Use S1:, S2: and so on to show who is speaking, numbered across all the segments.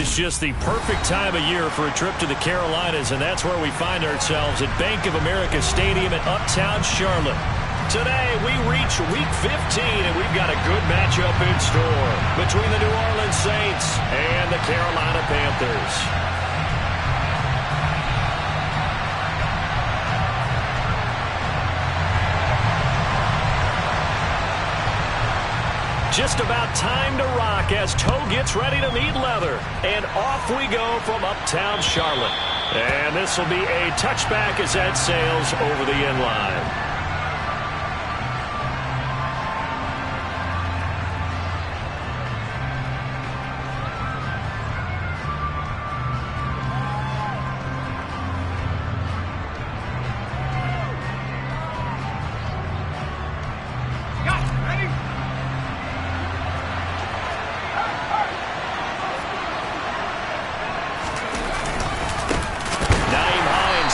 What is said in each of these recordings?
S1: is just the perfect time of year for a trip to the Carolinas, and that's where we find ourselves at Bank of America Stadium in Uptown Charlotte. Today, we reach Week 15, and we've got a good matchup in store between the New Orleans Saints and the Carolina Panthers. Just about time to rock as toe gets ready to meet leather. And off we go from Uptown Charlotte. And this will be a touchback as that sails over the end line.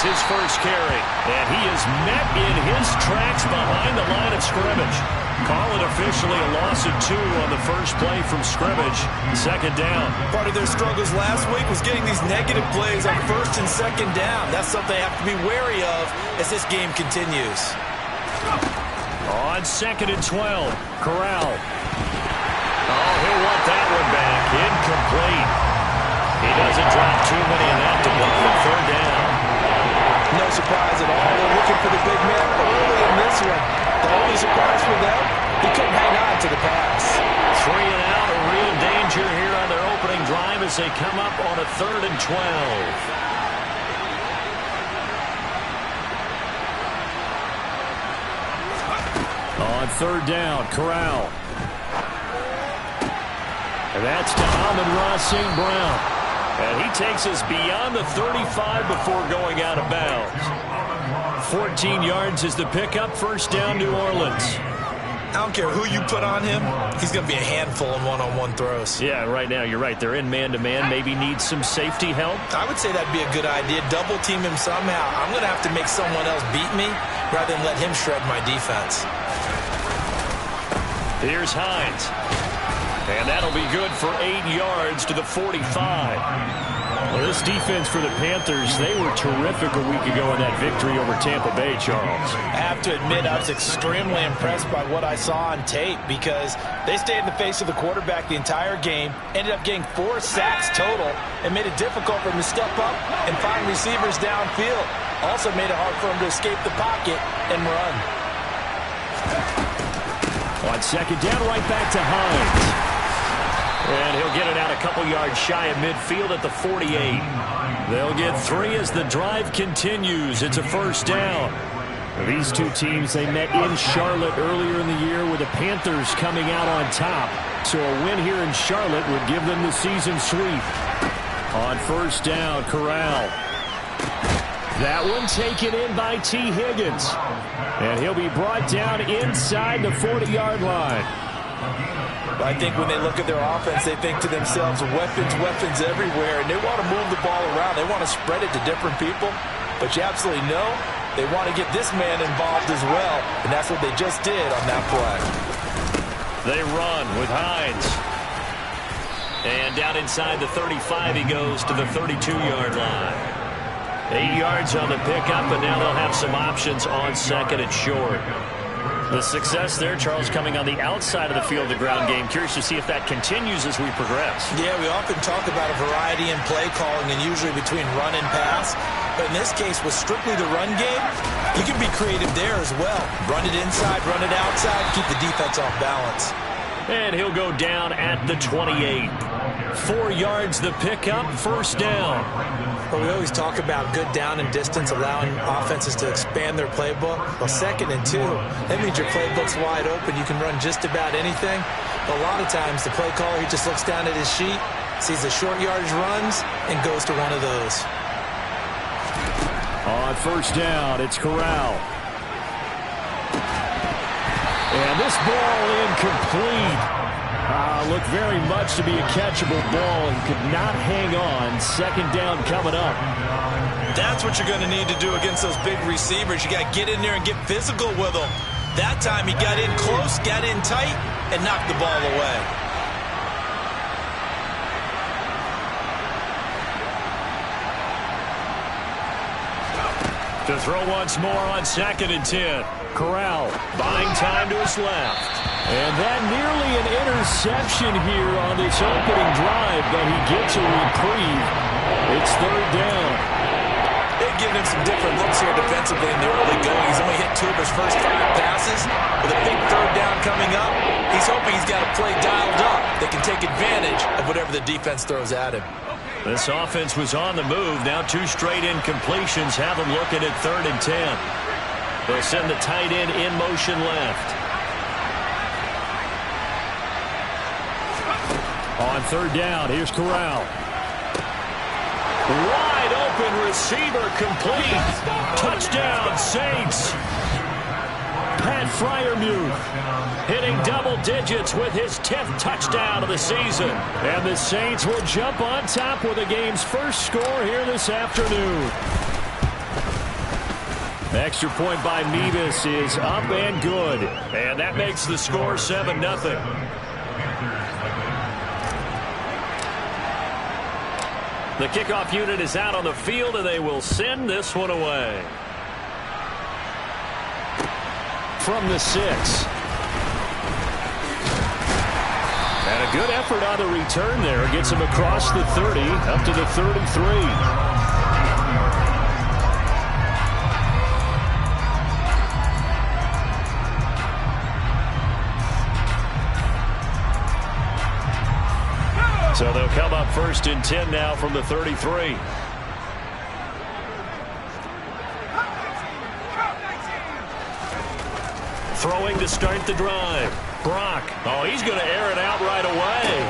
S1: His first carry, and he is met in his tracks behind the line of scrimmage. Call it officially a loss of 2 on the first play from scrimmage. Second down.
S2: Part of their struggles last week was getting these negative plays on first and second down. That's something they have to be wary of as this game continues.
S1: On 2nd and 12, Corral. Oh, he'll want that one back. Incomplete. He doesn't drop too many of that to block the third down.
S2: No surprise at all. They're looking for the big man early in this one. The only surprise for them, he couldn't hang on to the pass.
S1: 3 and out, a real danger here on their opening drive as they come up on a 3rd and 12. On 3rd down, Corral. And that's to Amon-Ra St. Brown. And he takes us beyond the 35 before going out of bounds. 14 yards is the pickup. First down, New Orleans.
S2: I don't care who you put on him. He's going to be a handful in one-on-one throws.
S1: Yeah, right now you're right. They're in man-to-man. Maybe need some safety help.
S2: I would say that'd be a good idea. Double team him somehow. I'm going to have to make someone else beat me rather than let him shred my defense.
S1: Here's Hines. And that'll be good for 8 yards to the 45. Well, this defense for the Panthers, they were terrific a week ago in that victory over Tampa Bay, Charles.
S2: I have to admit, I was extremely impressed by what I saw on tape because they stayed in the face of the quarterback the entire game, ended up getting 4 sacks total, and made it difficult for him to step up and find receivers downfield. Also made it hard for him to escape the pocket and run.
S1: On 2nd down, right back to Hines. And he'll get it out a couple yards shy of midfield at the 48. They'll get 3 as the drive continues. It's a first down. These two teams, they met in Charlotte earlier in the year with the Panthers coming out on top. So a win here in Charlotte would give them the season sweep. On first down, Corral. That one taken in by T. Higgins. And he'll be brought down inside the 40-yard line.
S2: I think when they look at their offense, they think to themselves, weapons everywhere, and they want to move the ball around. They want to spread it to different people, but you absolutely know they want to get this man involved as well, and that's what they just did on that play.
S1: They run with Hines. And down inside the 35, he goes to the 32-yard line. 8 yards on the pickup, and now they'll have some options on 2nd and short. The success there, Charles, coming on the outside of the field, the ground game. Curious to see if that continues as we progress.
S2: Yeah, we often talk about a variety in play calling and usually between run and pass. But in this case, with strictly the run game, you can be creative there as well. Run it inside, run it outside, keep the defense off balance.
S1: And he'll go down at the 28. 4 yards the pickup, first down.
S2: Well, we always talk about good down and distance, allowing offenses to expand their playbook. Well, 2nd and 2, that means your playbook's wide open. You can run just about anything. But a lot of times, the play caller, he just looks down at his sheet, sees the short yardage runs, and goes to one of those.
S1: On first down, it's Corral. And this ball incomplete. Looked very much to be a catchable ball and could not hang on. 2nd down coming up.
S2: That's what you're going to need to do against those big receivers. You got to get in there and get physical with them. That time he got in close, got in tight, and knocked the ball away.
S1: To throw once more on 2nd and 10. Corral buying time to his left. And that nearly an interception here on this opening drive, but he gets a reprieve. It's 3rd down.
S2: They've given him some different looks here defensively in the early going. He's only hit 2 of his first 5 passes. With a big 3rd down coming up, he's hoping he's got a play dialed up that can take advantage of whatever the defense throws at him.
S1: This offense was on the move. Now 2 straight incompletions have them looking at 3rd and 10. They'll send the tight end in motion left. On 3rd down, here's Corral. Wide open receiver complete. Touchdown, Saints. Pat Freiermuth hitting double digits with his 10th touchdown of the season. And the Saints will jump on top with the game's first score here this afternoon. Extra point by Mevis is up and good. And that makes the score 7-0. The kickoff unit is out on the field, and they will send this one away. From the 6. And a good effort on the return there. Gets him across the 30, up to the 33. So they'll come up 1st and 10 now from the 33. Throwing to start the drive. Brock. Oh, he's going to air it out right away.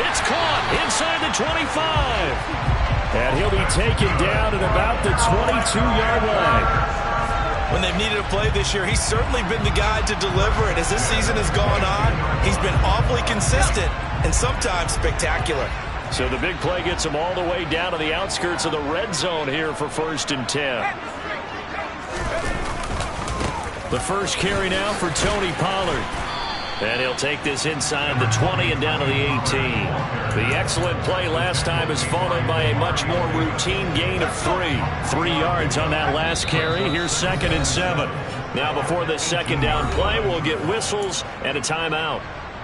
S1: It's caught inside the 25. And he'll be taken down at about the 22-yard line.
S2: When they've needed a play this year, he's certainly been the guy to deliver it. As this season has gone on, he's been awfully consistent and sometimes spectacular.
S1: So the big play gets him all the way down to the outskirts of the red zone here for 1st and 10. The first carry now for Tony Pollard. And he'll take this inside the 20 and down to the 18. The excellent play last time is followed by a much more routine gain of 3. 3 yards on that last carry. Here's 2nd and 7. Now before the 2nd down play, we'll get whistles and a timeout.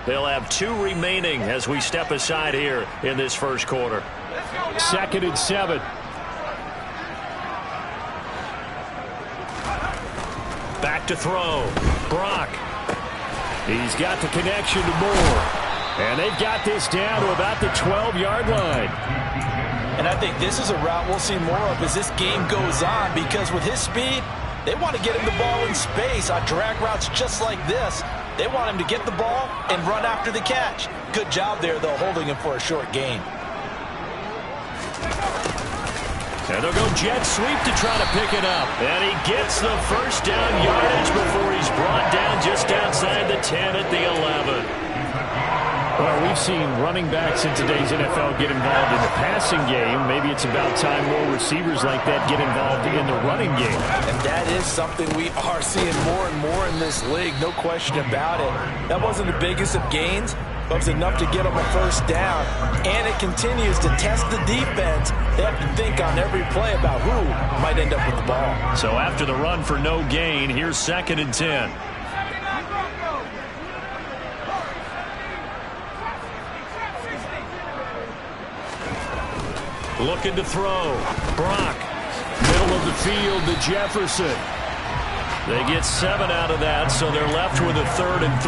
S1: They'll have 2 remaining as we step aside here in this first quarter. 2nd and 7. Back to throw. Brock. He's got the connection to Moore. And they've got this down to about the 12-yard line.
S2: And I think this is a route we'll see more of as this game goes on, because with his speed, they want to get him the ball in space on drag routes just like this. They want him to get the ball and run after the catch. Good job there, though, holding him for a short gain.
S1: And they'll go jet sweep to try to pick it up. And he gets the first down yardage before he's brought down just outside the 10 at the 11.
S3: Well, we've seen running backs in today's NFL get involved in the passing game. Maybe it's about time more receivers like that get involved in the running game.
S2: And that is something we are seeing more and more in this league, no question about it. That wasn't the biggest of gains, but it was enough to get them a first down. And it continues to test the defense. They have to think on every play about who might end up with the ball.
S1: So after the run for no gain, here's 2nd and 10. Looking to throw. Brock. Middle of the field to Jefferson. They get 7 out of that, so they're left with a 3rd and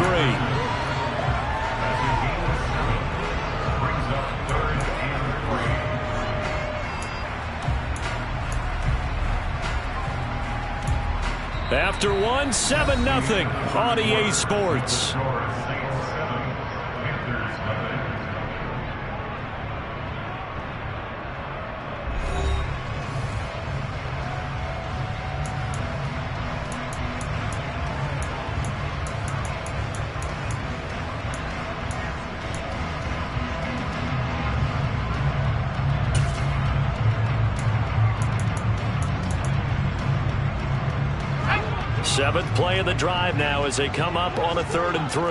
S1: 3. After 1, 7-0 on EA Sports. Seventh play of the drive now as they come up on a 3rd and 3.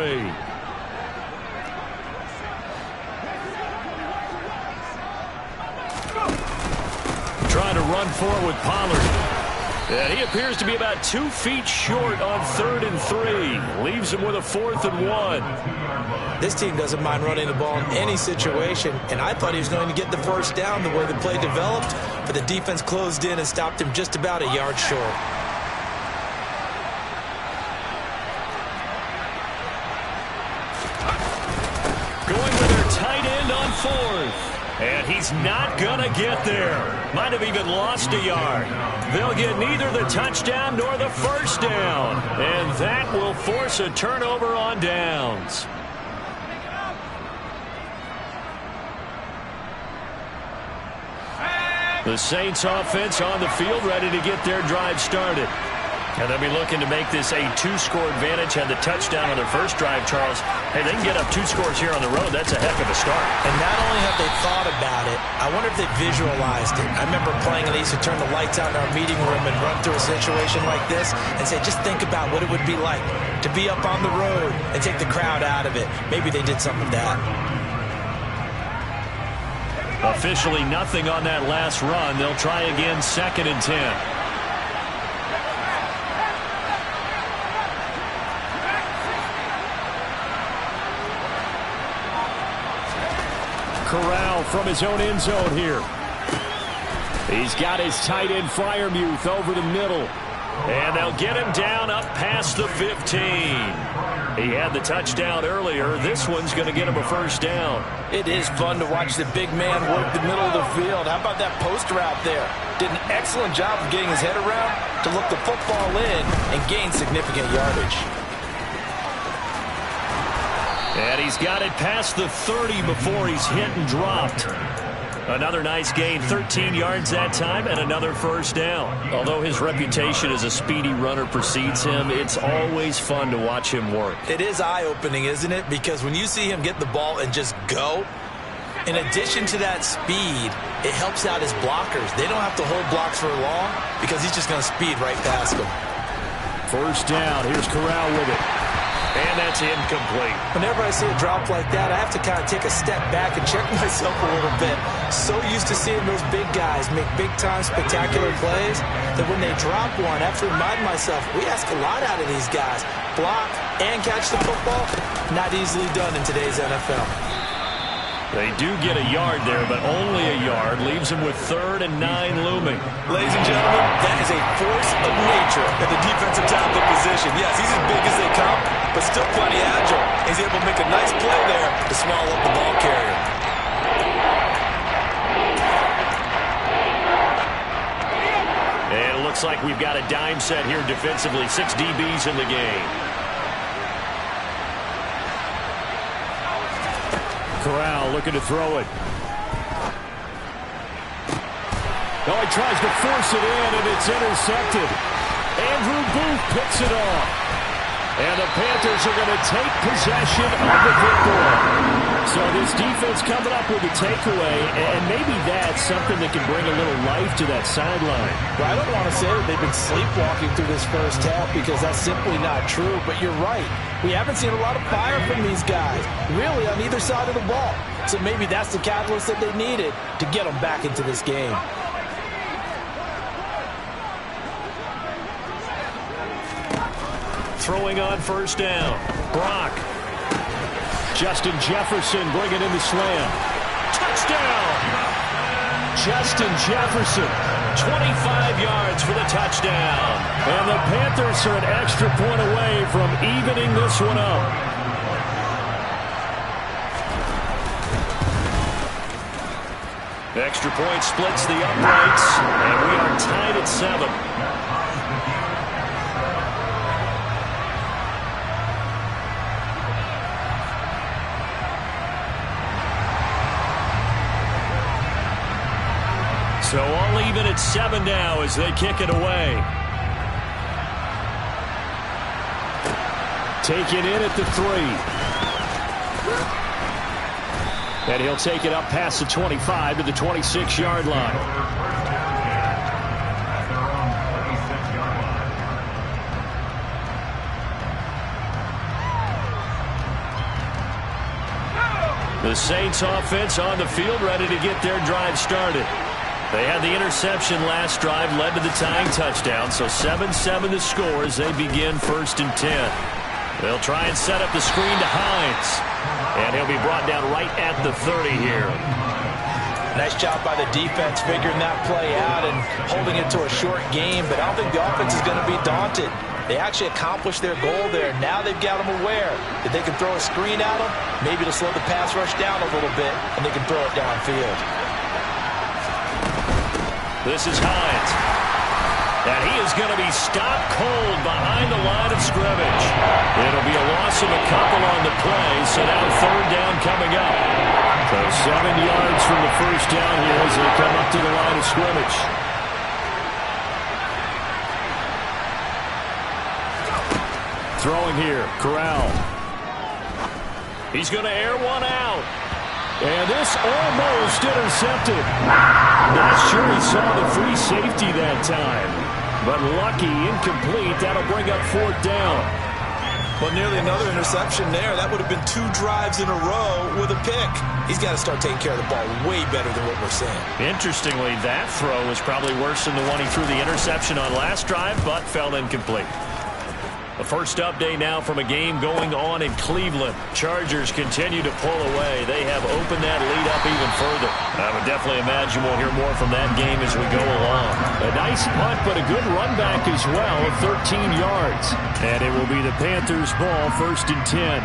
S1: Trying to run forward with Pollard. And he appears to be about 2 feet short on 3rd and 3. Leaves him with a 4th and 1.
S2: This team doesn't mind running the ball in any situation, and I thought he was going to get the first down the way the play developed, but the defense closed in and stopped him just about a yard short.
S1: Going with their tight end on 4th. And he's not going to get there. Might have even lost a yard. They'll get neither the touchdown nor the first down. And that will force a turnover on downs. The Saints offense on the field ready to get their drive started. And they'll be looking to make this a 2-score advantage. Had the touchdown on their first drive, Charles. Hey, they can get up 2 scores here on the road. That's a heck of a start.
S2: And not only have they thought about it, I wonder if they visualized it. I remember playing, and they used to turn the lights out in our meeting room and run through a situation like this and say, just think about what it would be like to be up on the road and take the crowd out of it. Maybe they did something like that.
S1: Officially nothing on that last run. They'll try again 2nd and 10.
S3: Corral from his own end zone here. He's got his tight end Freiermuth over the middle.
S1: And they'll get him down up past the 15. He had the touchdown earlier. This one's going to get him a first down.
S2: It is fun to watch the big man work the middle of the field. How about that post route there? Did an excellent job of getting his head around to look the football in and gain significant yardage.
S1: And he's got it past the 30 before he's hit and dropped. Another nice gain, 13 yards that time, and another first down. Although his reputation as a speedy runner precedes him, it's always fun to watch him work.
S2: It is eye-opening, isn't it? Because when you see him get the ball and just go, in addition to that speed, it helps out his blockers. They don't have to hold blocks for long because he's just going to speed right past them.
S3: First down. Here's Corral with it.
S1: And that's incomplete.
S2: Whenever I see a drop like that, I have to kind of take a step back and check myself a little bit. So used to seeing those big guys make big-time spectacular plays that when they drop one, I have to remind myself, we ask a lot out of these guys. Block and catch the football, not easily done in today's NFL.
S1: They do get a yard there, but only a yard. Leaves him with 3rd and 9 looming.
S2: Ladies and gentlemen, that is a force of nature at the defensive tackle position. Yes, he's as big as they come, but still plenty agile. He's able to make a nice play there to swallow up the ball carrier.
S1: And it looks like we've got a dime set here defensively. 6 DBs in the game.
S3: Corral looking to throw it. Oh, he tries to force it in, and it's intercepted. Andrew Booth picks it off. And the Panthers are going to take possession of the football. So this defense coming up with a takeaway, and maybe that's something that can bring a little life to that sideline.
S2: Well, I don't want to say that they've been sleepwalking through this first half because that's simply not true, but you're right. We haven't seen a lot of fire from these guys, really, on either side of the ball. So maybe that's the catalyst that they needed to get them back into this game.
S1: Throwing on first down. Brock.
S3: Justin Jefferson bringing in the slam.
S1: Touchdown!
S3: Justin Jefferson.
S1: 25 yards for the touchdown.
S3: And the Panthers are an extra point away from evening this one up.
S1: The extra point splits the uprights, and we are tied at 7. So all even at 7 now as they kick it away.
S3: Taken in at the 3. And he'll take it up past the 25 to the 26-yard line. The Saints offense on the field ready to get their drive started.
S1: They had the interception last drive, led to the tying touchdown, so 7-7 the score as they begin 1st and 10. They'll try and set up the screen to Hines, and he'll be brought down right at the 30 here.
S2: Nice job by the defense figuring that play out and holding it to a short game, but I don't think the offense is going to be daunted. They actually accomplished their goal there. Now they've got them aware that they can throw a screen at them. Maybe it'll slow the pass rush down a little bit, and they can throw it downfield.
S1: This is Hines. And he is going to be stopped cold behind the line of scrimmage. It'll be a loss of a couple on the play, so now 3rd down coming up. So 7 yards from the 1st down here as they come up to the line of scrimmage. Throwing here, Corral. He's going to air one out. And this almost intercepted. Not sure he saw the free safety that time. But lucky, incomplete. That'll bring up 4th down.
S2: Well, nearly another interception there. That would have been 2 drives in a row with a pick. He's got to start taking care of the ball way better than what we're seeing.
S1: Interestingly, that throw was probably worse than the one he threw the interception on last drive, but fell incomplete. The first update now from a game going on in Cleveland. Chargers continue to pull away. They have opened that lead up even further. I would definitely imagine we'll hear more from that game as we go along. A nice punt, but a good run back as well of 13 yards. And it will be the Panthers' ball, 1st and 10.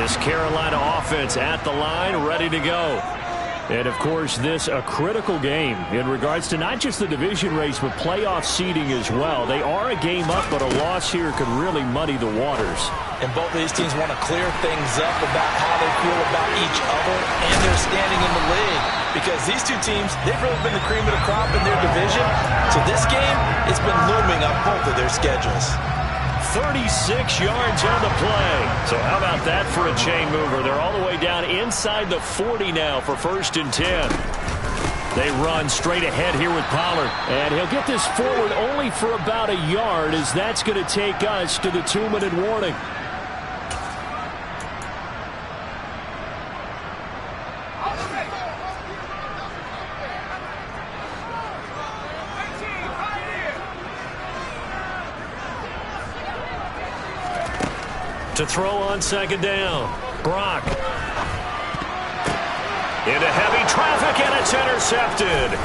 S1: This Carolina offense at the line, ready to go. And, of course, this a critical game in regards to not just the division race, but playoff seeding as well. They are a game up, but a loss here could really muddy the waters.
S2: And both of these teams want to clear things up about how they feel about each other and their standing in the league. Because these two teams, they've really been the cream of the crop in their division. So this game, it's been looming on both of their schedules.
S1: 36 yards on the play. So how about that for a chain mover? They're all the way down inside the 40 now for 1st and 10. They run straight ahead here with Pollard. And he'll get this forward only for about a yard, as that's going to take us to the 2-minute warning. To throw on 2nd down. Brock. Into heavy traffic, and it's intercepted.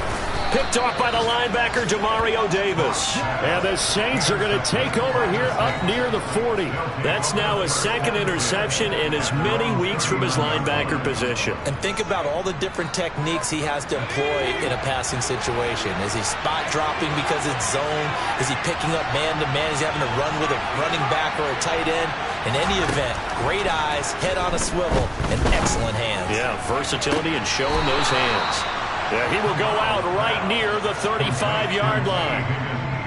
S1: Picked off by the linebacker, Demario Davis. And the Saints are going to take over here up near the 40. That's now his 2nd interception in as many weeks from his linebacker position.
S2: And think about all the different techniques he has to employ in a passing situation. Is he spot dropping because it's zone? Is he picking up man-to-man? Is he having to run with a running back or a tight end? In any event, great eyes, head on a swivel, and excellent hands.
S1: Yeah, versatility and showing those hands. Yeah, he will go out right near the 35-yard line.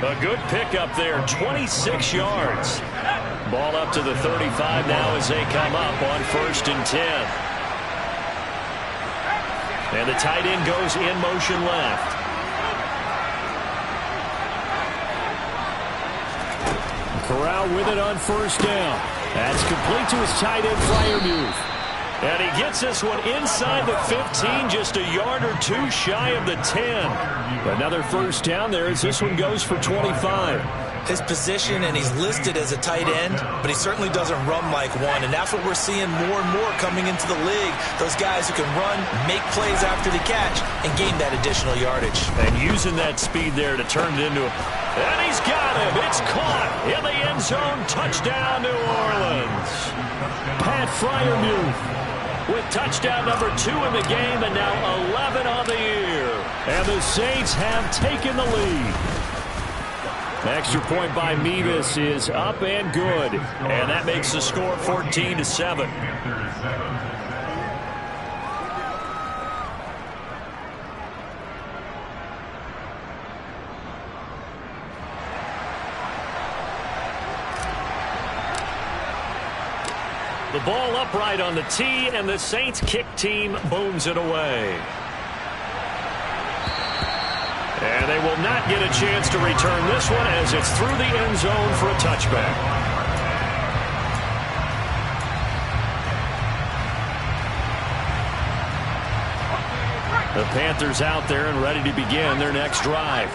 S1: A good pickup there, 26 yards. Ball up to the 35 now as they come up on 1st and 10. And the tight end goes in motion left. Corral with it on 1st down. That's complete to his tight end, Freiermuth. And he gets this one inside the 15, just a yard or 2 shy of the 10. Another 1st down there as this one goes for 25.
S2: His position, and he's listed as a tight end, but he certainly doesn't run like one, and that's what we're seeing more and more coming into the league. Those guys who can run, make plays after the catch, and gain that additional yardage.
S1: And using that speed there to turn it into a... And he's got him. It's caught in the end zone. Touchdown, New Orleans. Pat Freiermuth with touchdown number 2 in the game, and now 11 on the year. And the Saints have taken the lead. Extra point by Mevis is up and good. And that makes the score 14-7. The ball upright on the tee, and the Saints kick team booms it away. And they will not get a chance to return this one as it's through the end zone for a touchback. The Panthers out there and ready to begin their next drive.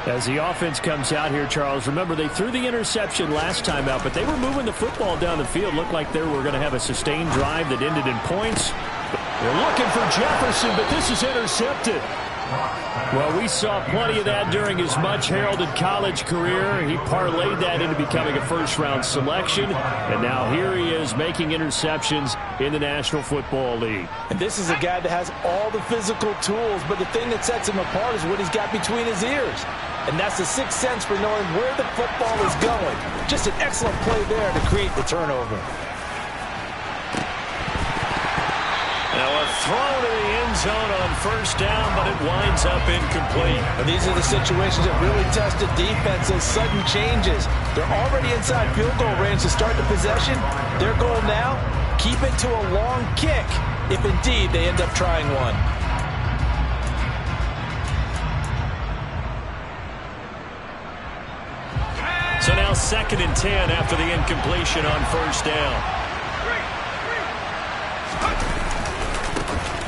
S3: As the offense comes out here, Charles, remember they threw the interception last time out, but they were moving the football down the field. Looked like they were going to have a sustained drive that ended in points.
S1: They're looking for Jefferson, but this is intercepted.
S3: Well, we saw plenty of that during his much-heralded college career. He parlayed that into becoming a first-round selection, and now here he is making interceptions in the National Football League.
S2: And this is a guy that has all the physical tools, but the thing that sets him apart is what he's got between his ears. And that's the sixth sense for knowing where the football is going. Just an excellent play there to create the turnover.
S1: Now a throw to the end zone on first down, but it winds up incomplete.
S2: But these are the situations that really test the defense, those sudden changes. They're already inside field goal range to start the possession. Their goal now, keep it to a long kick, if indeed they end up trying one.
S1: So now 2nd and 10 after the incompletion on first down.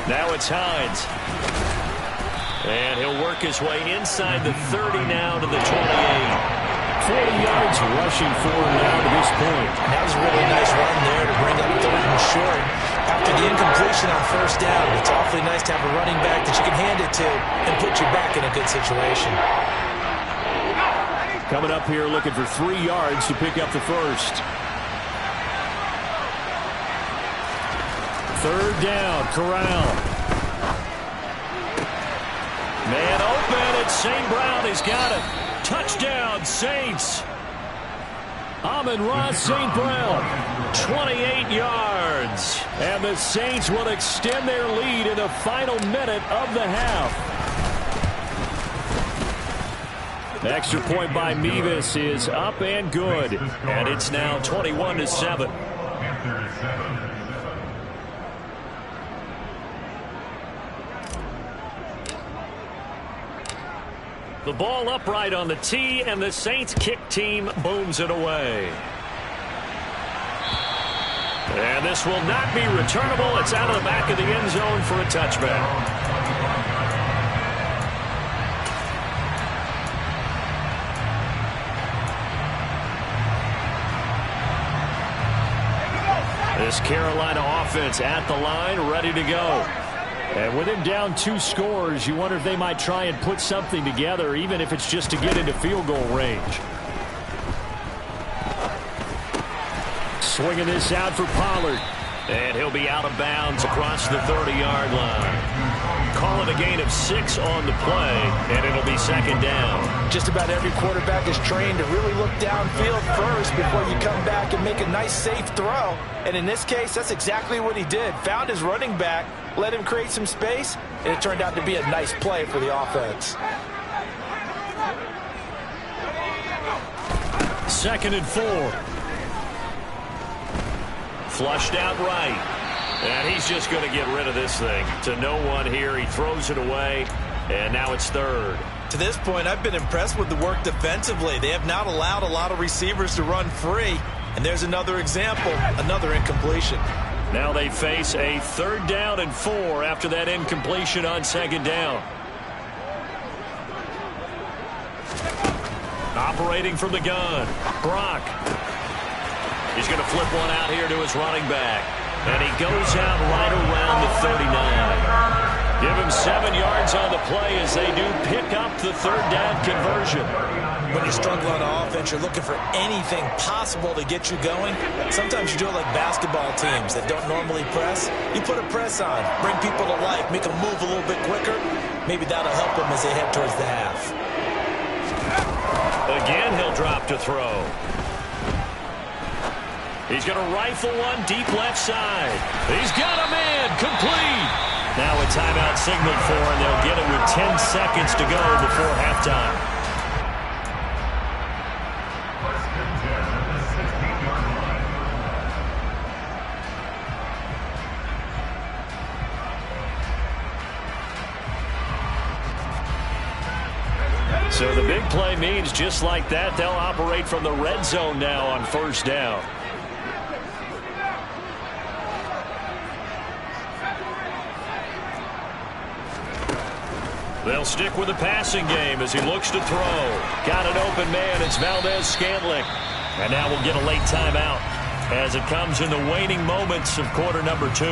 S1: Now it's Hines. And he'll work his way inside the 30 now to the 28.
S3: 40 yards rushing for him now to this point.
S2: That was a really nice run there to bring up 3rd and short. After the incompletion on first down, it's awfully nice to have a running back that you can hand it to and put you back in a good situation.
S3: Coming up here looking for 3 yards to pick up the first. 3rd down, Corral.
S1: Man open, it's St. Brown. He's got it. Touchdown, Saints.
S3: Amon-Ra St. Brown.
S1: 28 yards.
S3: And the Saints will extend their lead in the final minute of the half. Extra point by Mevis is up and good.
S1: And it's now 21-7. The ball upright on the tee, and the Saints kick team booms it away. And this will not be returnable. It's out of the back of the end zone for a touchback. This Carolina offense at the line, ready to go.
S3: And with him down 2 scores, you wonder if they might try and put something together, even if it's just to get into field goal range. Swinging this out for Pollard.
S1: And he'll be out of bounds across the 30-yard line. Call it a gain of 6 on the play, and it'll be 2nd down.
S2: Just about every quarterback is trained to really look downfield first before you come back and make a nice, safe throw. And in this case, that's exactly what he did. Found his running back, let him create some space, and it turned out to be a nice play for the offense.
S1: 2nd and 4. Flushed out right. And he's just going to get rid of this thing. To no one here. He throws it away. And now it's 3rd.
S2: To this point, I've been impressed with the work defensively. They have not allowed a lot of receivers to run free. And there's another example, another incompletion.
S1: Now they face a 3rd down and 4 after that incompletion on 2nd down. Operating from the gun, Brock. He's going to flip one out here to his running back. And he goes out right around the 39. Give him 7 yards on the play as they do pick up the 3rd down conversion.
S2: When you struggle on offense, you're looking for anything possible to get you going. Sometimes you do it like basketball teams that don't normally press. You put a press on, bring people to life, make them move a little bit quicker. Maybe that'll help them as they head towards the half.
S1: Again, he'll drop to throw. He's going to rifle one deep left side. He's got a man, complete. Now a timeout signaled for, and they'll get it with 10 seconds to go before halftime. So the big play means just like that, they'll operate from the red zone now on first down. They'll stick with the passing game as he looks to throw. Got an open man. It's Valdez-Scantling. And now we'll get a late timeout as it comes in the waning moments of quarter number 2.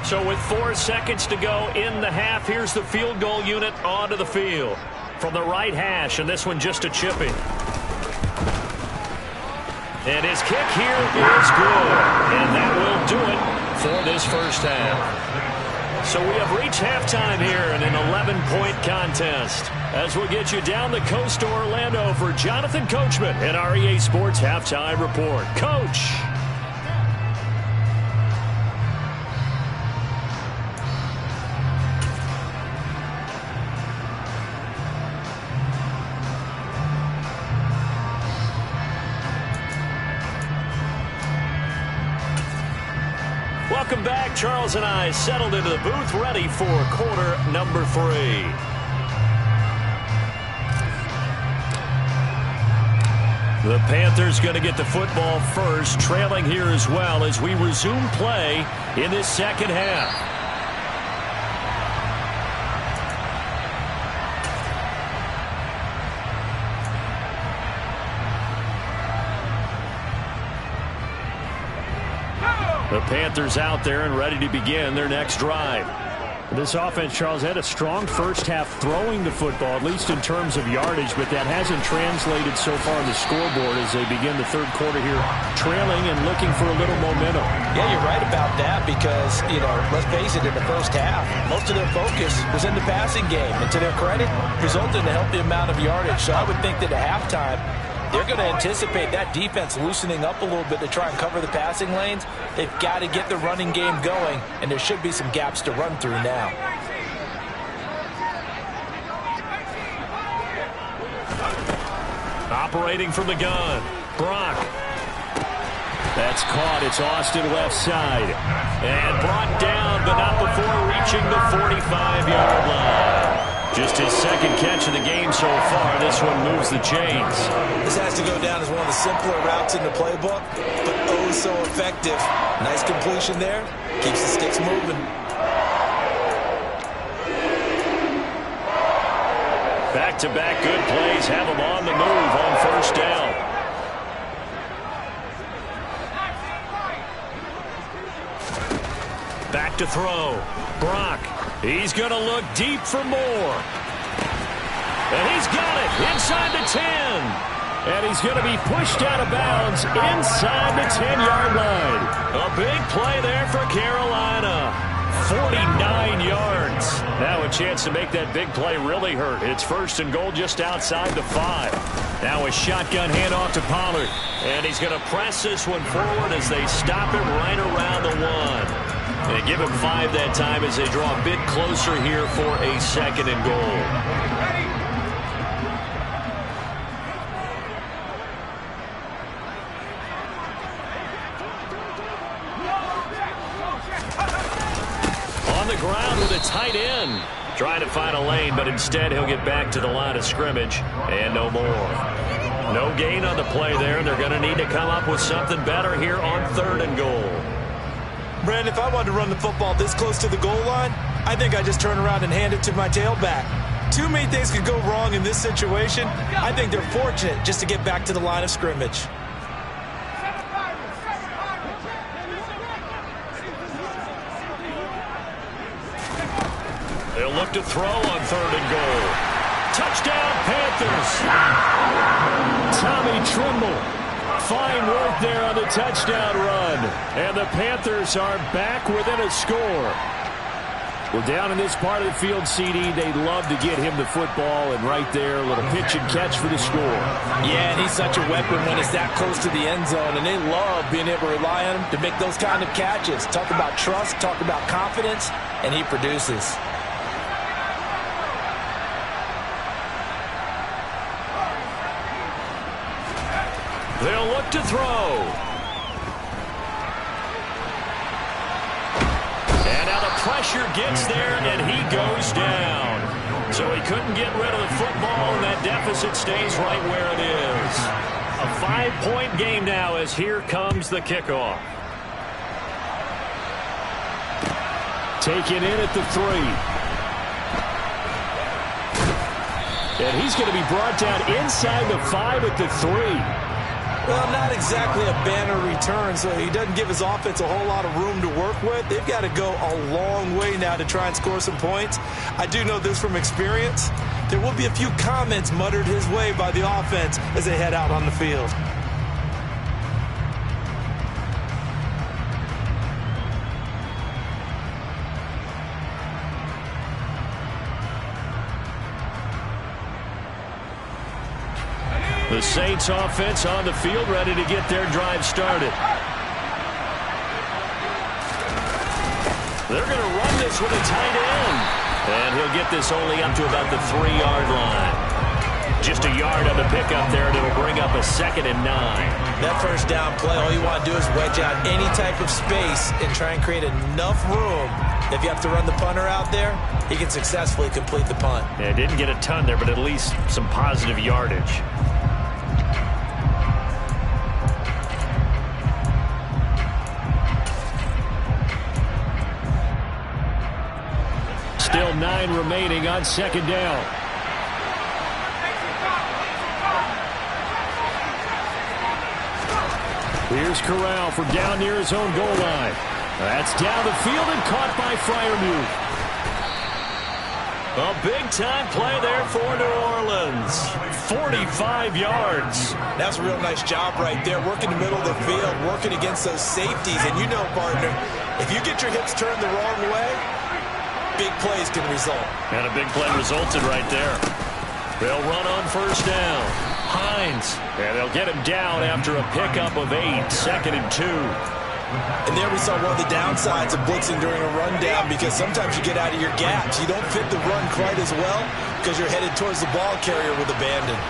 S1: So with 4 seconds to go in the half, here's the field goal unit onto the field. From the right hash, and this one just a chipping. And his kick here is good. And that will do it for this first half. So we have reached halftime here in an 11-point contest. As we'll get you down the coast to Orlando for Jonathan Coachman at our EA Sports Halftime Report. Coach. Welcome back. Charles and I settled into the booth, ready for quarter number 3. The Panthers going to get the football first, trailing here as well as we resume play in this second half. The Panthers out there and ready to begin their next drive.
S3: This offense, Charles, had a strong first half throwing the football, at least in terms of yardage, but that hasn't translated so far on the scoreboard as they begin the third quarter here, trailing and looking for a little momentum.
S2: Yeah, you're right about that because, let's face it, in the first half, most of their focus was in the passing game. And to their credit, resulted in a healthy amount of yardage. So I would think that at halftime, they're going to anticipate that defense loosening up a little bit to try and cover the passing lanes. They've got to get the running game going, and there should be some gaps to run through now.
S1: Operating from the gun, Brock. That's caught. It's Austin left side. And brought down, but not before reaching the 45-yard line. Just his second catch of the game so far. This one moves the chains.
S2: This has to go down as one of the simpler routes in the playbook, but oh so effective. Nice completion there. Keeps the sticks moving.
S1: Back-to-back good plays have him on the move on first down. Back to throw. Brock. He's going to look deep for more. And he's got it inside the 10. And he's going to be pushed out of bounds inside the 10-yard line. A big play there for Carolina. 49 yards. Now a chance to make that big play really hurt. It's first and goal just outside the 5. Now a shotgun handoff to Pollard. And he's going to press this one forward as they stop him right around the 1. And give him 5 that time as they draw a bit closer here for a second and goal. On the ground with a tight end. Trying to find a lane, but instead he'll get back to the line of scrimmage. And no more. No gain on the play there, and they're going to need to come up with something better here on third and goal.
S2: Brandon, if I wanted to run the football this close to the goal line, I think I just turn around and hand it to my tailback. Too many things could go wrong in this situation. I think they're fortunate just to get back to the line of scrimmage.
S1: They'll look to throw on third and goal. Touchdown, Panthers. Tommy Tremble. Fine work there on the touchdown run. And the Panthers are back within a score.
S3: Well, down in this part of the field, CD, they love to get him the football, and right there, a little pitch and catch for the score.
S2: Yeah, and he's such a weapon when it's that close to the end zone, and they love being able to rely on him to make those kind of catches. Talk about trust, talk about confidence, and he produces.
S1: They'll look to throw. And now the pressure gets there, and he goes down. So he couldn't get rid of the football, and that deficit stays right where it is. A 5-point game now as here comes the kickoff.
S3: Taken in at the 3. And he's going to be brought down inside the 5 at the 3.
S2: Well, not exactly a banner return, so he doesn't give his offense a whole lot of room to work with. They've got to go a long way now to try and score some points. I do know this from experience. There will be a few comments muttered his way by the offense as they head out on the field.
S3: The Saints offense on the field, ready to get their drive started. They're going to run this with a tight end. And he'll get this only up to about the 3-yard line. Just a yard on the pickup there, and it'll bring up a 2nd and 9.
S2: That first down play, all you want to do is wedge out any type of space and try and create enough room. If you have to run the punter out there, he can successfully complete the punt.
S3: Yeah, didn't get a ton there, but at least some positive yardage. Still 9 remaining on 2nd down. Here's Corral from down near his own goal line. That's down the field and caught by Freiermuth. A big-time play there for New Orleans. 45 yards.
S2: That's a real nice job right there, working the middle of the field, working against those safeties. And you know, partner, if you get your hips turned the wrong way, big plays can result.
S3: And a big play resulted right there. They'll run on 1st down. Hines. And they'll get him down after a pickup of 8. 2nd and 2.
S2: And there we saw one of the downsides of blitzing during a rundown, because sometimes you get out of your gaps. You don't fit the run quite as well because you're headed towards the ball carrier with abandon.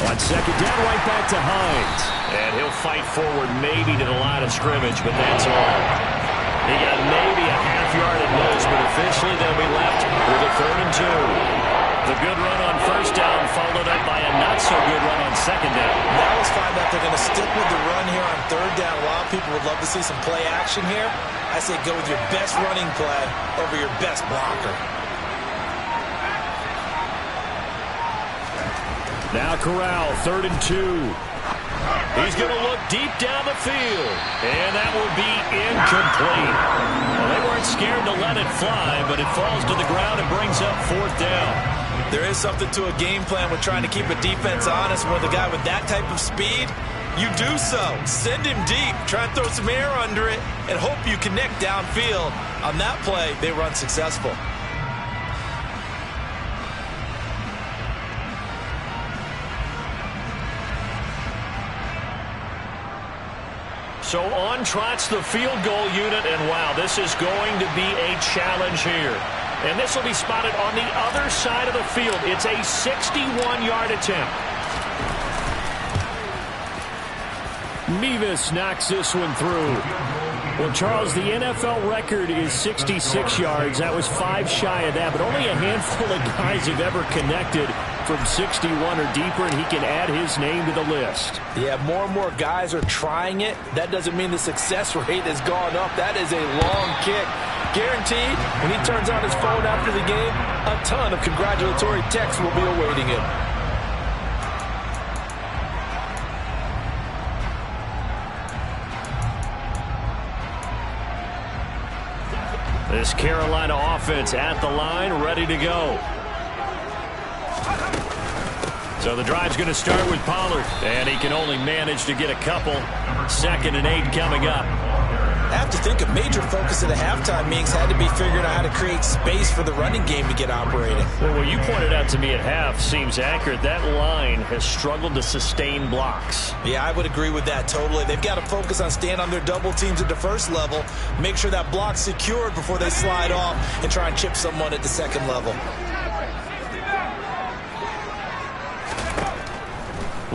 S3: On 2nd down, right back to Hines. And he'll fight forward maybe to the line of scrimmage, but that's all. He got maybe a half-yard at most, but officially they'll be left with a 3rd and 2. The good run on 1st down followed up by a not-so-good run on 2nd down.
S2: Now let's find out they're going to stick with the run here on 3rd down. A lot of people would love to see some play action here. I say go with your best running play over your best blocker.
S3: Now Corral, 3rd and 2. He's going to look deep down the field. And that will be incomplete. Well, they weren't scared to let it fly, but it falls to the ground and brings up 4th down.
S2: There is something to a game plan with trying to keep a defense honest. With a guy with that type of speed, you do so. Send him deep. Try and throw some air under it and hope you connect downfield. On that play, they run successful.
S3: So on trots the field goal unit, and wow, this is going to be a challenge here. And this will be spotted on the other side of the field. It's a 61-yard attempt. Mevis knocks this one through. Well, Charles, the NFL record is 66 yards. That was 5 shy of that, but only a handful of guys have ever connected from 61 or deeper, and he can add his name to the list.
S2: Yeah, more and more guys are trying it. That doesn't mean the success rate has gone up. That is a long kick. Guaranteed, when he turns on his phone after the game, a ton of congratulatory texts will be awaiting him.
S3: This Carolina offense at the line, ready to go. So the drive's going to start with Pollard, and he can only manage to get a couple. 2nd and 8 coming up.
S2: I have to think a major focus of the halftime meetings had to be figuring out how to create space for the running game to get operating.
S3: Well, what you pointed out to me at half seems accurate. That line has struggled to sustain blocks.
S2: Yeah, I would agree with that totally. They've got to focus on staying on their double teams at the first level, make sure that block's secured before they slide off and try and chip someone at the second level.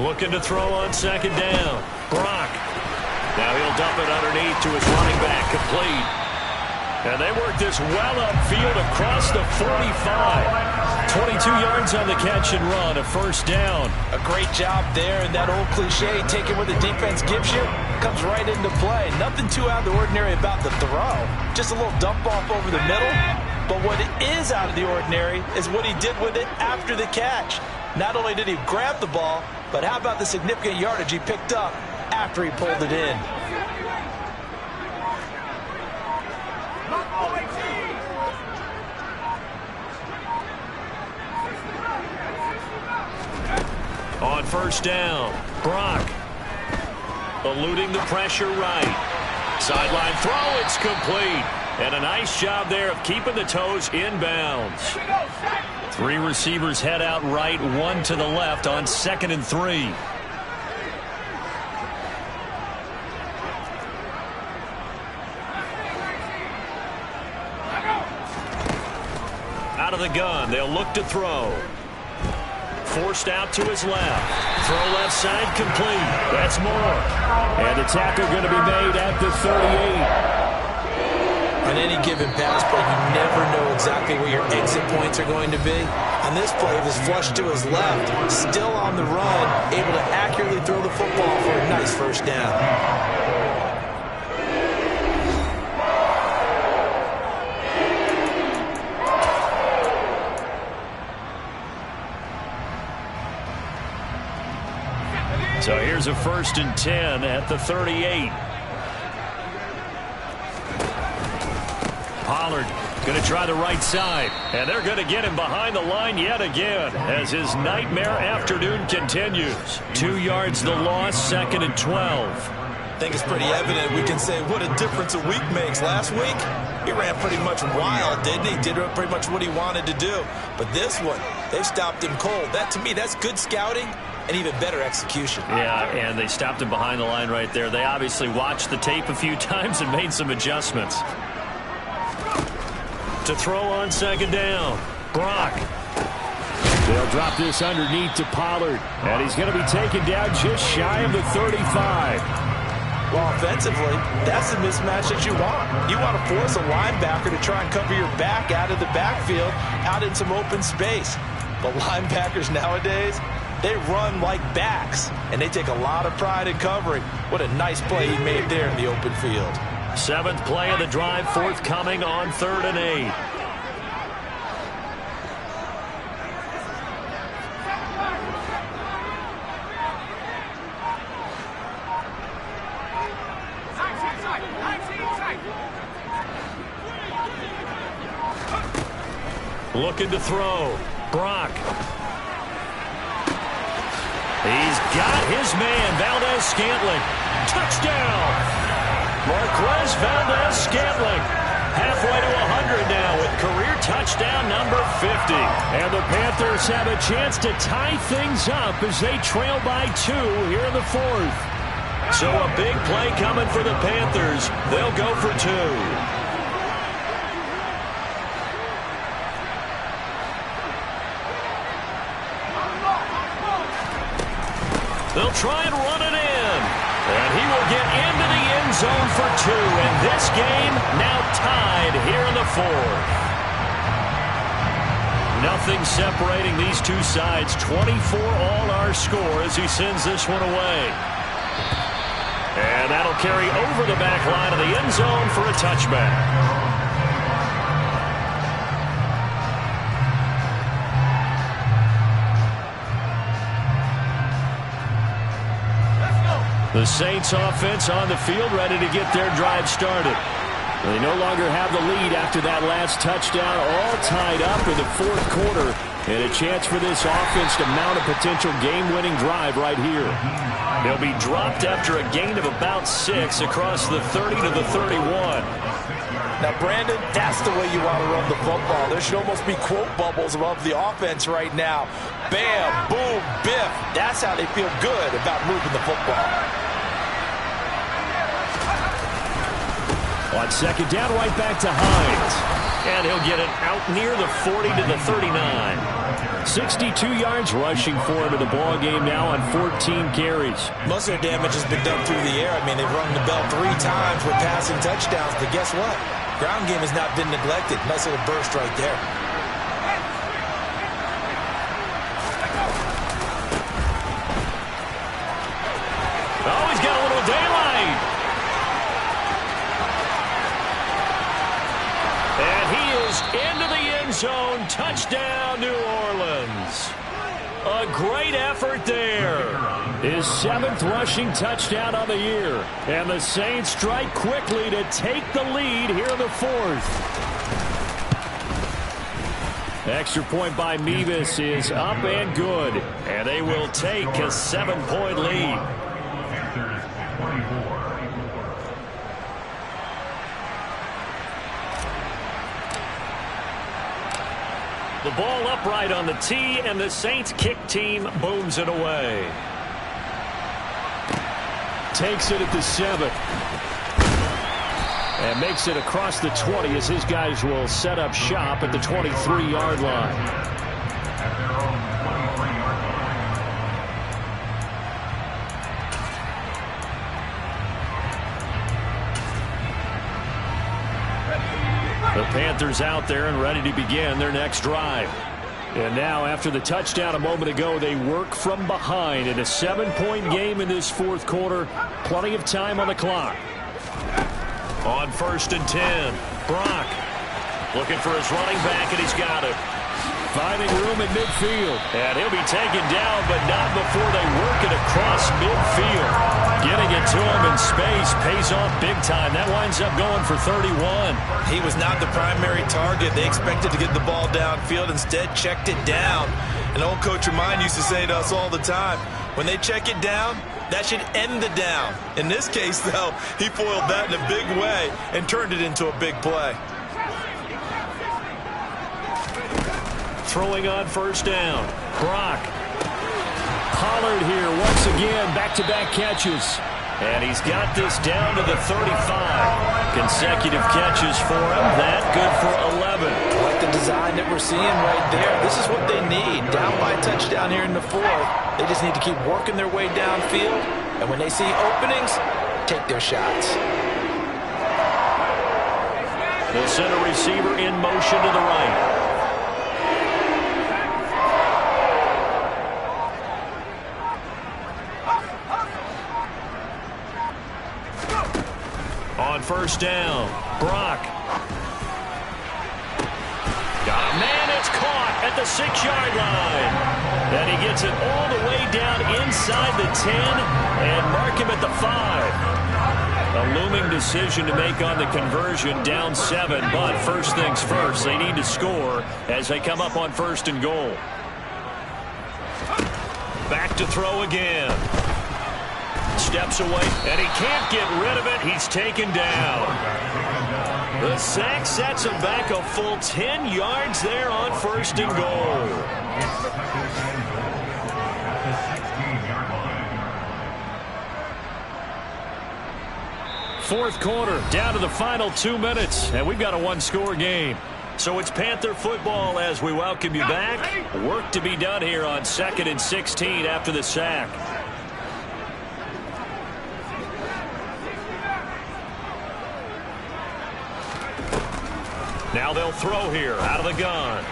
S3: Looking to throw on 2nd down. Brock. Now he'll dump it underneath to his running back. Complete.
S1: And they work this well upfield across the 45. 22 yards on the catch and run, a first down.
S2: A great job there, and that old cliche, taking what the defense gives you, comes right into play. Nothing too out of the ordinary about the throw. Just a little dump off over the middle. But what is out of the ordinary is what he did with it after the catch. Not only did he grab the ball, but how about the significant yardage he picked up after he pulled it in.
S1: On first down, Brock eluding the pressure right. Sideline throw, it's complete. And a nice job there of keeping the toes inbounds. 3 receivers head out right, 1 to the left on 2nd and 3. Out of the gun, they'll look to throw. Forced out to his left. Throw left side complete. That's more. And the tackle going to be made at the 38.
S2: On any given pass play, you never know exactly where your exit points are going to be. On this play, it was flushed to his left, still on the run, able to accurately throw the football for a nice first down.
S1: So here's a 1st and 10 at the 38. Pollard going to try the right side. And they're going to get him behind the line yet again as his nightmare afternoon continues. 2 yards the loss, 2nd and 12.
S2: I think it's pretty evident. We can say what a difference a week makes. Last week, he ran pretty much wild, didn't he? Did pretty much what he wanted to do. But this one, they stopped him cold. That, to me, that's good scouting and even better execution.
S1: Yeah, and they stopped him behind the line right there. They obviously watched the tape a few times and made some adjustments. To throw on 2nd down, Brock. They'll drop this underneath to Pollard, and he's going to be taken down just shy of the 35.
S2: Well, offensively, that's the mismatch that you want. You want to force a linebacker to try and cover your back out of the backfield, out in some open space. But linebackers nowadays, they run like backs, and they take a lot of pride in covering. What a nice play he made there in the open field.
S1: 7th play of the drive, forthcoming on 3rd and 8. Looking to throw. Brock. He's got his man, Valdez-Scantling. Touchdown! Marquez Valdez-Scantling. Halfway to 100 now with career touchdown number 50. And the Panthers have a chance to tie things up as they trail by 2 here in the 4th. So a big play coming for the Panthers. They'll go for 2. They'll try and run it in. And he will get into the end zone for 2. And this game now tied here in the 4th. Nothing separating these two sides. 24 all our score as he sends this one away. And that'll carry over the back line of the end zone for a touchback. The Saints offense on the field, ready to get their drive started. They no longer have the lead after that last touchdown, all tied up in the 4th quarter. And a chance for this offense to mount a potential game-winning drive right here. They'll be dropped after a gain of about 6 across the 30 to the 31.
S2: Now, Brandon, that's the way you want to run the football. There should almost be quote bubbles above the offense right now. Bam, boom, biff. That's how they feel good about moving the football.
S1: On 2nd down, right back to Hines. And he'll get it out near the 40 to the 39. 62 yards rushing for him in the ball game now on 14 carries.
S2: Most of their damage has been done through the air. I mean, they've rung the bell 3 times with passing touchdowns, but guess what? Ground game has not been neglected. Nice little burst right there.
S1: Oh, he's got a little daylight. And he is into the end zone. Touchdown, New Orleans. A great effort there. His 7th rushing touchdown on the year. And the Saints strike quickly to take the lead here in the 4th. Extra point by Mevis is up and good. And they will take a 7-point lead. The ball upright on the tee, and the Saints kick team booms it away.
S3: Takes it at the 7. And makes it across the 20 as his guys will set up shop at the 23-yard line.
S1: The Panthers out there and ready to begin their next drive.
S3: And now, after the touchdown a moment ago, they work from behind in a 7-point game in this 4th quarter. Plenty of time on the clock.
S1: On 1st and 10, Brock looking for his running back, and he's got it.
S3: Finding room in midfield.
S1: And he'll be taken down, but not before they work it across midfield. Getting it to him in space pays off big time. That winds up going for 31.
S2: He was not the primary target. They expected to get the ball downfield. Instead, checked it down. An old coach of mine used to say to us all the time, when they check it down, that should end the down. In this case, though, he foiled that in a big way and turned it into a big play.
S1: Throwing on 1st down, Brock.
S3: Pollard here once again, back-to-back catches.
S1: And he's got this down to the 35. Consecutive catches for him. That good for 11.
S2: Like the design that we're seeing right there. This is what they need. Down by a touchdown here in the 4th. They just need to keep working their way downfield. And when they see openings, take their shots.
S1: They'll send a receiver in motion to the right. On 1st down, Brock. Got a man, it's caught at the 6-yard line. And he gets it all the way down inside the 10 and mark him at the 5. A looming decision to make on the conversion, down 7. But first things first, they need to score as they come up on 1st and goal. Back to throw again. Steps away, and he can't get rid of it. He's taken down. The sack sets him back a full 10 yards there on 1st and goal.
S3: Fourth quarter, down to the final 2 minutes, and we've got a 1-score game.
S1: So it's Panther football as we welcome you back. Work to be done here on 2nd and 16 after the sack. Now they'll throw here out of the gun.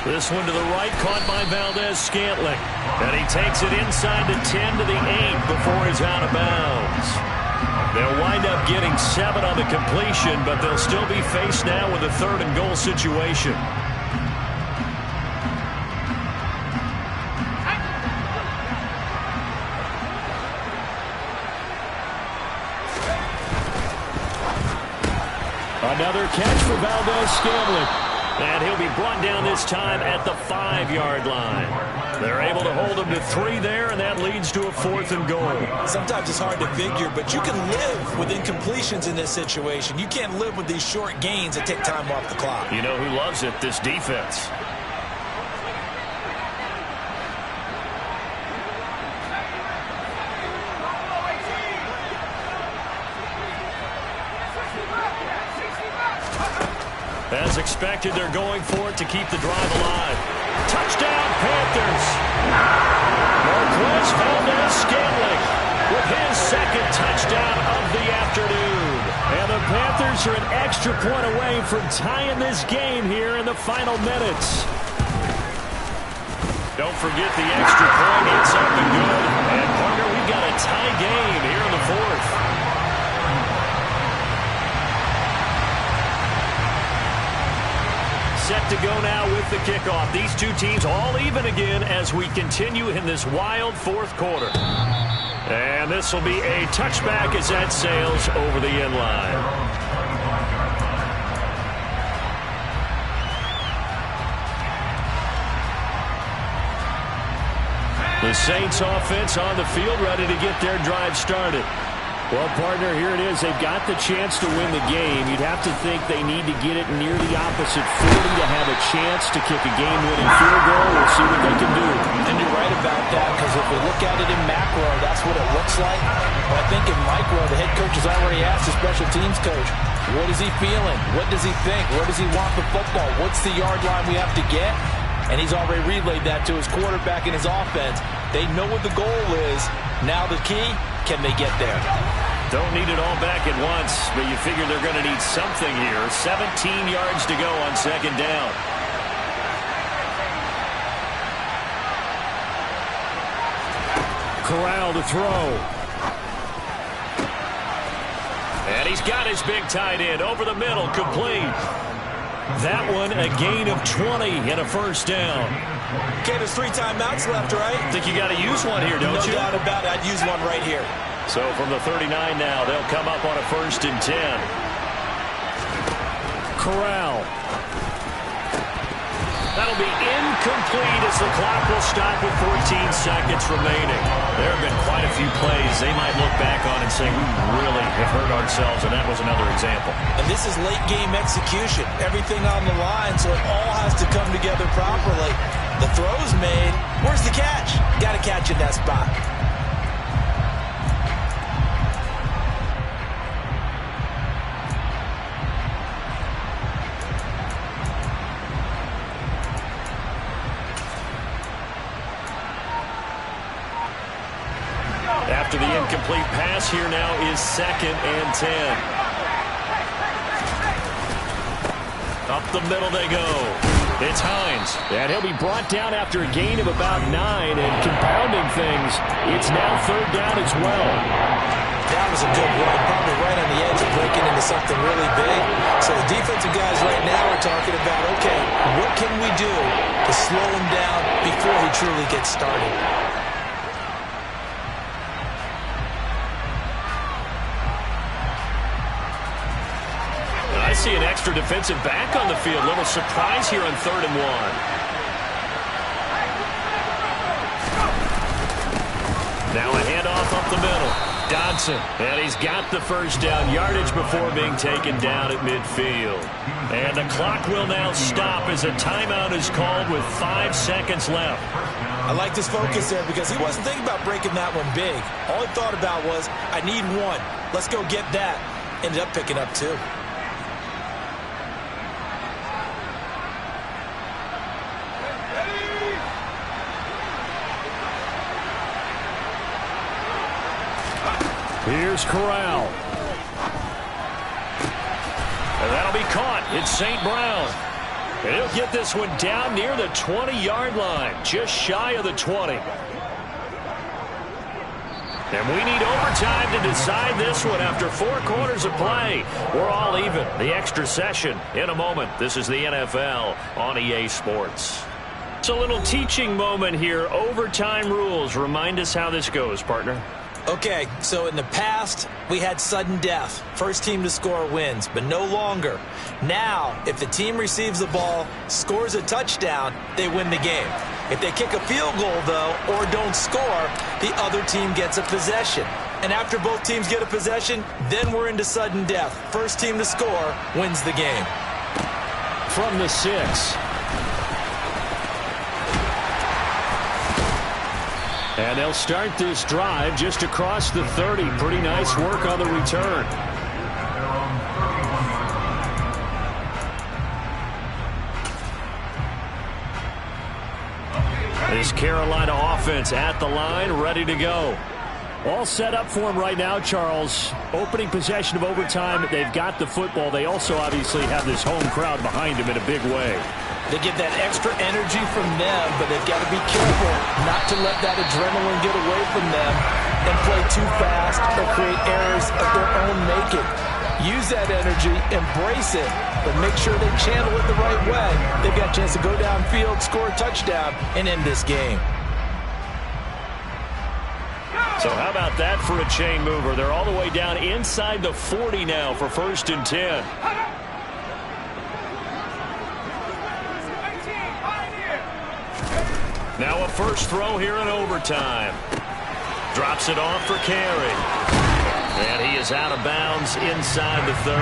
S1: This one to the right, caught by Valdes-Scantling. And he takes it inside the 10 to the 8 before he's out of bounds. They'll wind up getting 7 on the completion, but they'll still be faced now with a 3rd and goal situation.
S3: Another catch for Valdes-Scantling.
S1: And he'll be brought down this time at the 5-yard line. They're able to hold him to 3 there, and that leads to a 4th and goal.
S2: Sometimes it's hard to figure, but you can live with incompletions in this situation. You can't live with these short gains that take time off the clock.
S1: You know who loves it? This defense. As expected, they're going for it to keep the drive alive. Touchdown, Panthers! Marquez Valdes-Scantling with his 2nd touchdown of the afternoon.
S3: And the Panthers
S1: Panthers are an extra point away from tying this game here in the final minutes. Don't forget the extra point. It's up and good. And, partner, we've got a tie game here in the fourth. Set to go now with the kickoff. These two teams all even again as we continue in this wild fourth quarter. And this will be a touchback as that sails over the end line. The Saints offense on the field, ready to get their drive started. Well, partner, here it is. They've got the chance to win the game. You'd have to think they need to get it near the opposite 40 to have a chance to kick a game-winning field goal. We'll see what they can do.
S2: And you're right about that, because if we look at it in macro, that's what it looks like. But I think in micro, the head coach has already asked the special teams coach, what is he feeling? What does he think? Where does he want the football? What's the yard line we have to get? And he's already relayed that to his quarterback and his offense. They know what the goal is. Now the key, can they get there?
S1: Don't need it all back at once, but you figure they're going to need something here. 17 yards to go on second down. Corral to throw. And he's got his big tight end over the middle, complete. That one a gain of 20 and a first down.
S2: Okay, there's 3 timeouts left, right?
S1: Think you got to use one here, don't you?
S2: No doubt about it. I'd use one right here.
S1: So from the 39 now, they'll come up on a 1st and 10. Corral. That'll be incomplete as the clock will stop with 14 seconds remaining. There have been quite a few plays they might look back on and say, we really have hurt ourselves, and that was another example.
S2: And this is late-game execution. Everything on the line, so it all has to come together properly. The throw's made. Where's the catch? Got to catch in that spot.
S1: After the incomplete pass, here now is 2nd and 10. Up the middle they go. It's Hines. And he'll be brought down after a gain of about 9. And compounding things, it's now 3rd down as well.
S2: That was a good run, probably right on the edge of breaking into something really big. So the defensive guys right now are talking about, okay, what can we do to slow him down before he truly gets started?
S1: I see an extra defensive back on the field. Little surprise here on 3rd and 1. Now a handoff up the middle. Dodson, and he's got the first down yardage before being taken down at midfield. And the clock will now stop as a timeout is called with 5 seconds left.
S2: I like this focus there because he wasn't thinking about breaking that one big. All he thought about was, I need 1. Let's go get that. Ended up picking up 2.
S1: Here's Corral. And that'll be caught. It's St. Brown. And he'll get this one down near the 20-yard line, just shy of the 20. And we need overtime to decide this one after 4 quarters of play. We're all even. The extra session in a moment. This is the NFL on EA Sports. It's a little teaching moment here. Overtime rules. Remind us how this goes, partner.
S2: Okay, so in the past, we had sudden death. First team to score wins, but no longer. Now, if the team receives the ball, scores a touchdown, they win the game. If they kick a field goal, though, or don't score, the other team gets a possession. And after both teams get a possession, then we're into sudden death. First team to score wins the game.
S1: From the 6. And they'll start this drive just across the 30. Pretty nice work on the return. This Carolina offense at the line, ready to go.
S3: All set up for him right now, Charles. Opening possession of overtime. They've got the football. They also obviously have this home crowd behind them in a big way.
S2: They get that extra energy from them, but they've got to be careful not to let that adrenaline get away from them and play too fast or create errors of their own making. Use that energy, embrace it, but make sure they channel it the right way. They've got a chance to go downfield, score a touchdown, and end this game.
S1: So how about that for a chain mover? They're all the way down inside the 40 now for 1st and 10. Now a first throw here in overtime. Drops it off for carry. And he is out of bounds inside the 30.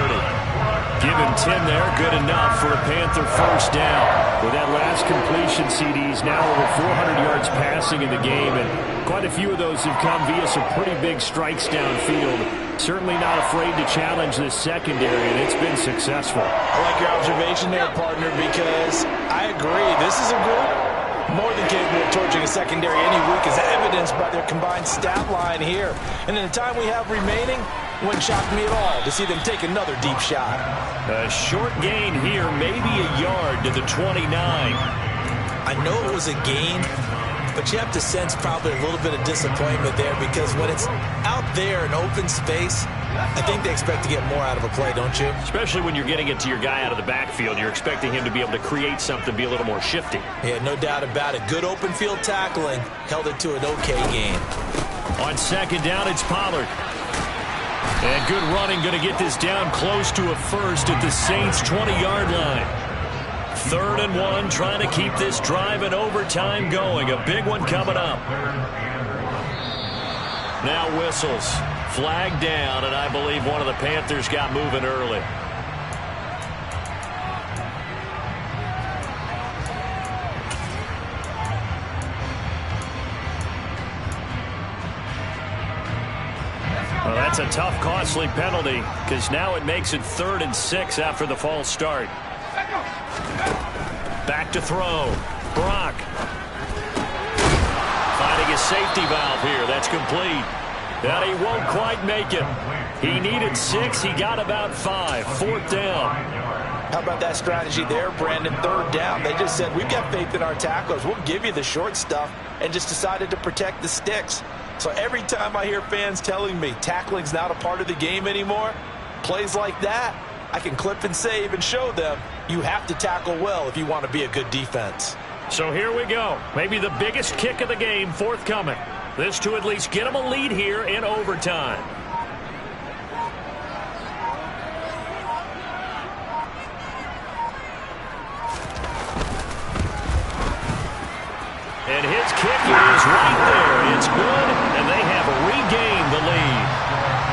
S1: Give him 10 there. Good enough for a Panther first down. With that last completion, CD's now over 400 yards passing in the game, and quite a few of those have come via some pretty big strikes downfield. Certainly not afraid to challenge this secondary, and it's been successful.
S2: I like your observation there, partner, because I agree. This is a group more than capable of torching a secondary any week, as evidenced by their combined stat line here. And in the time we have remaining, it wouldn't shock me at all to see them take another deep shot.
S1: A short gain here, maybe a yard to the 29.
S2: I know it was a gain, but you have to sense probably a little bit of disappointment there, because when it's out there in open space, I think they expect to get more out of a play, don't you?
S1: Especially when you're getting it to your guy out of the backfield. You're expecting him to be able to create something, be a little more shifty.
S2: Yeah, no doubt about it. Good open field tackling held it to an okay gain.
S1: On 2nd down, it's Pollard. And good running, going to get this down close to a first at the Saints' 20-yard line. 3rd and 1, trying to keep this drive in overtime going. A big one coming up. Now whistles. Flag down, and I believe one of the Panthers got moving early. Well, that's a tough, costly penalty, because now it makes it 3rd and 6 after the false start. Back to throw. Brock. Finding a safety valve here. That's complete. And he won't quite make it. He needed 6. He got about 5. 4th down.
S2: How about that strategy there, Brandon? 3rd down. They just said, we've got faith in our tacklers. We'll give you the short stuff, and just decided to protect the sticks. So every time I hear fans telling me tackling's not a part of the game anymore, plays like that, I can clip and save and show them you have to tackle well if you want to be a good defense.
S1: So here we go. Maybe the biggest kick of the game forthcoming. This to at least get them a lead here in overtime. And his kick is right there. It's good, and they have regained the lead.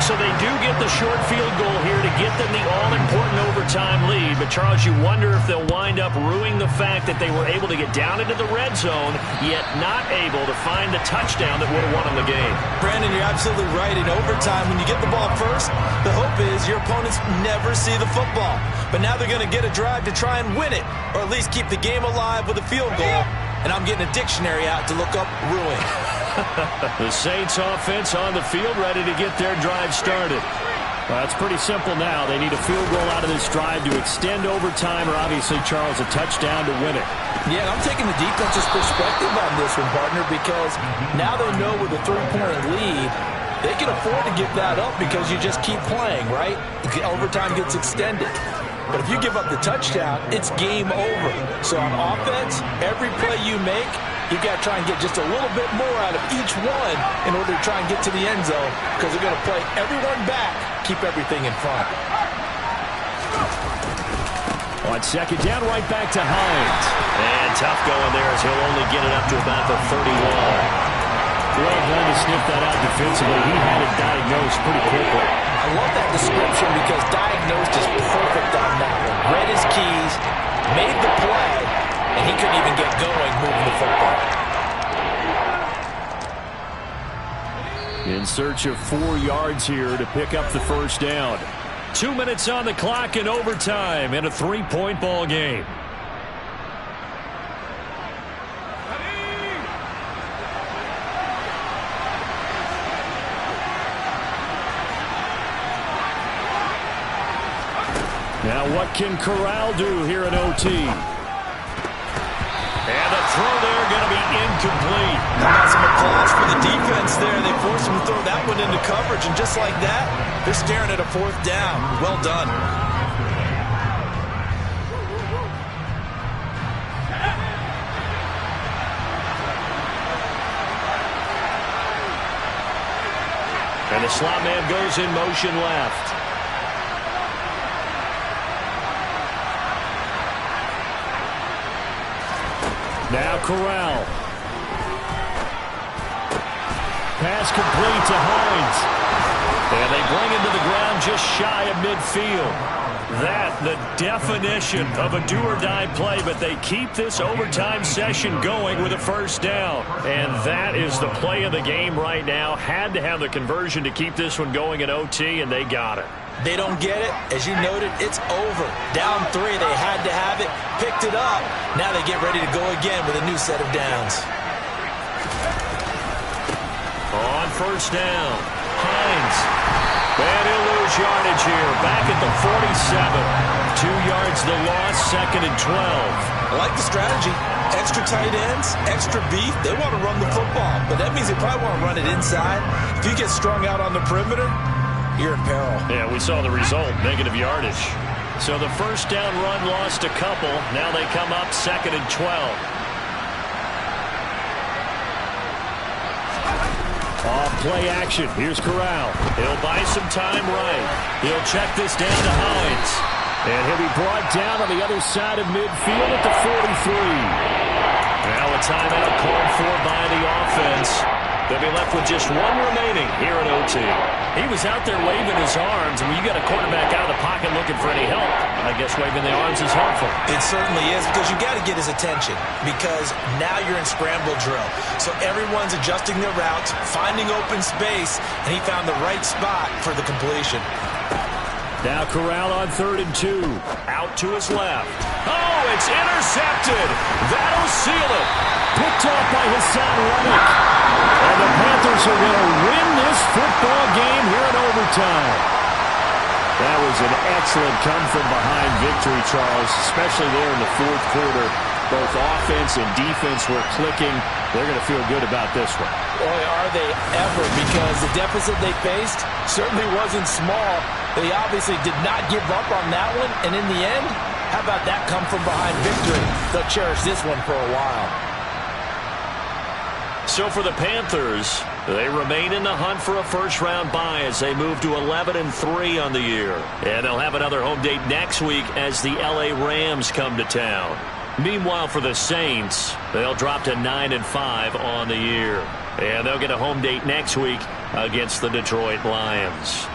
S1: So they do get the short field goal here to get them the all-important overtime lead. But, Charles, you wonder if they'll wind up ruining the fact that they were able to get down into the red zone, yet not able to find the touchdown that would have won them the game.
S2: Brandon, you're absolutely right. In overtime, when you get the ball first, the hope is your opponents never see the football. But now they're going to get a drive to try and win it, or at least keep the game alive with a field goal. And I'm getting a dictionary out to look up ruin.
S1: The Saints offense on the field, ready to get their drive started.
S3: Well, it's pretty simple now. They need a field goal out of this drive to extend overtime, or obviously, Charles, a touchdown to win it.
S2: Yeah, and I'm taking the defense's perspective on this one, partner, because now they know with a 3-point lead, they can afford to give that up because you just keep playing, right? Overtime gets extended. But if you give up the touchdown, it's game over. So on offense, every play you make, you've got to try and get just a little bit more out of each one in order to try and get to the end zone, because they're going to play everyone back, keep everything in front.
S3: On 2nd down, right back to Hines.
S1: And tough going there as he'll only get it up to about the 31.
S3: Well done to sniff that out defensively. He had it diagnosed pretty quickly.
S2: I love that description because diagnosed is perfect on that one. Read his keys, made the play, and he couldn't even get going moving the football.
S3: In search of 4 yards here to pick up the first down.
S1: 2 minutes on the clock in overtime in a 3-point ball game.
S3: Now what can Corral do here in OT?
S1: And the throw there going to be incomplete.
S2: Got some applause for the defense there. They forced him to throw that one into coverage, and just like that, they're staring at a 4th down. Well done.
S1: And the slot man goes in motion left.
S3: Now Corral. Pass complete to Hines.
S1: And they bring him to the ground just shy of midfield. That, the definition of a do-or-die play, but they keep this overtime session going with a 1st down. And that is the play of the game right now. Had to have the conversion to keep this one going in OT, and they got it.
S2: They don't get it. As you noted, it's over. Down 3, they had to have it, picked it up. Now they get ready to go again with a new set of downs.
S1: On 1st down, Hines. And he'll lose yardage here. Back at the 47. 2 yards the loss, 2nd and 12.
S2: I like the strategy. Extra tight ends, extra beef. They want to run the football, but that means they probably want to run it inside. If you get strung out on the perimeter, you're in peril.
S1: Yeah, we saw the result, negative yardage. So the 1st down run lost a couple. Now they come up 2nd and 12.
S3: Off play action. Here's Corral.
S1: He'll buy some time right. He'll check this down to Hines.
S3: And he'll be brought down on the other side of midfield at the 43.
S1: Now a timeout called for by the offense. They'll be left with just 1 remaining here at OT. He was out there waving his arms, and when you got a quarterback out of the pocket looking for any help, I guess waving the arms is helpful.
S2: It certainly is, because you got to get his attention, because now you're in scramble drill. So everyone's adjusting their routes, finding open space, and he found the right spot for the completion.
S3: Now Corral on 3rd and 2.
S1: Out to his left. Oh, it's intercepted. That'll seal it.
S3: Picked off by Hassan Reddick. And the Panthers are going to win this football game here in overtime. That was an excellent come-from-behind victory, Charles, especially there in the 4th quarter. Both offense and defense were clicking. They're going to feel good about this one.
S2: Boy, are they ever, because the deficit they faced certainly wasn't small. They obviously did not give up on that one, and in the end, how about that come-from-behind victory? They'll cherish this one for a while.
S1: So for the Panthers, they remain in the hunt for a 1st-round bye as they move to 11-3 on the year. And they'll have another home date next week as the LA Rams come to town. Meanwhile, for the Saints, they'll drop to 9-5 on the year. And they'll get a home date next week against the Detroit Lions.